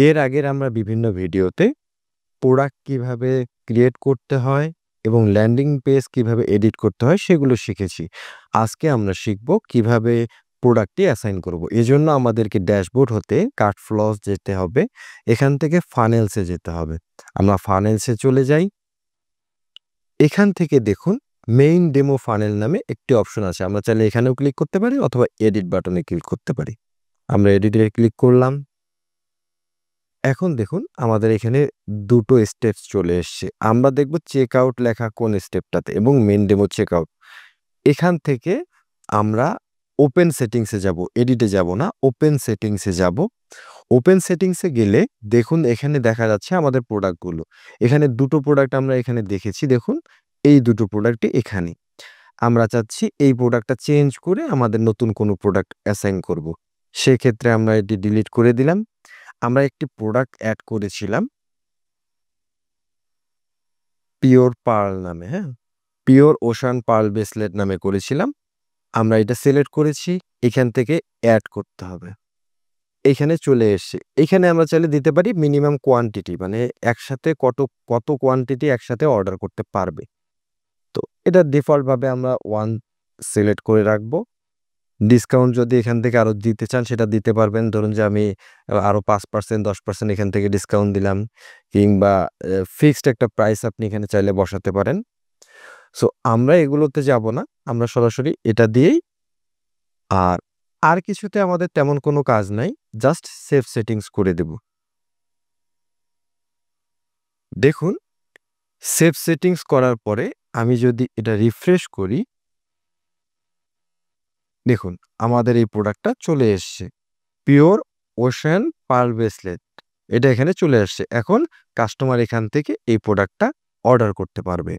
এর আগের আমরা বিভিন্ন ভিডিওতে প্রোডাক্ট কিভাবে ক্রিয়েট করতে হয় এবং ল্যান্ডিং পেজ কিভাবে এডিট করতে হয় সেগুলো শিখেছি। আজকে আমরা শিখব কিভাবে প্রোডাক্টটি অ্যাসাইন করব। এজন্য আমাদেরকে ড্যাশবোর্ড হতে কাট ফ্লস যেতে হবে। এখান থেকে ফানেলসে যেতে হবে। আমরা ফানেলসে চলে যাই। এখান থেকে দেখুন মেইন ডেমো ফানেল নামে একটি অপশন আছে। আমরা চাইলে এখানেও ক্লিক করতে পারি অথবা এডিট বাটনে ক্লিক করতে পারি। আমরা এডিটে ক্লিক করলাম। এখন দেখুন আমাদের এখানে দুটো স্টেপস চলে এসছে। আমরা দেখব চেক আউট লেখা কোন স্টেপটাতে এবং মেইন ডেমো চেক আউট। এখান থেকে আমরা ওপেন সেটিংসে যাব, এডিটে যাব না, ওপেন সেটিংসে যাব। ওপেন সেটিংসে গেলে দেখুন এখানে দেখা যাচ্ছে আমাদের প্রোডাক্টগুলো। এখানে দুটো প্রোডাক্ট আমরা এখানে দেখেছি, দেখুন এই দুটো প্রোডাক্টই এখানে। আমরা চাচ্ছি এই প্রোডাক্টটা চেঞ্জ করে আমাদের নতুন কোনো প্রোডাক্ট অ্যাসাইন করব। সেক্ষেত্রে আমরা এটি ডিলিট করে দিলাম। আমরা একটি প্রোডাক্ট অ্যাড করেছিলাম পিওর পার্ল নামে, হ্যাঁ? পিওর ওশান পার্ল ব্রেসলেট নামে করেছিলাম। আমরা এটা সিলেক্ট করেছি। এখান থেকে অ্যাড করতে হবে। এখানে চলে এসছে। এখানে আমরা চাইলে দিতে পারি মিনিমাম কোয়ান্টিটি, মানে একসাথে কত কোয়ান্টিটি একসাথে অর্ডার করতে পারবে। তো এটা ডিফল্ট ভাবে আমরা 1 সিলেক্ট করে রাখবো। ডিসকাউন্ট যদি এখান থেকে আরো দিতে চান সেটা দিতে পারবেন। ধরুন যে আমি আরো 5% 10% এখান থেকে ডিসকাউন্ট দিলাম, কিংবা ফিক্সড একটা প্রাইস আপনি এখানে চাইলে বসাতে পারেন। সো আমরা এগুলোতে যাব না। আমরা সরাসরি এটা দিয়েই আর কিছুতে আমাদের তেমন কোনো কাজ নাই। জাস্ট সেভ সেটিংস করে দেব। দেখুন সেভ সেটিংস করার পরে আমি যদি এটা রিফ্রেশ করি, দেখুন আমাদের এই প্রোডাক্টটা চলে এসছে। পিওর ওশেন পার্ল ব্রেসলেট এটা এখানে চলে আসছে। এখন কাস্টমার এখান থেকে এই প্রোডাক্টটা অর্ডার করতে পারবে।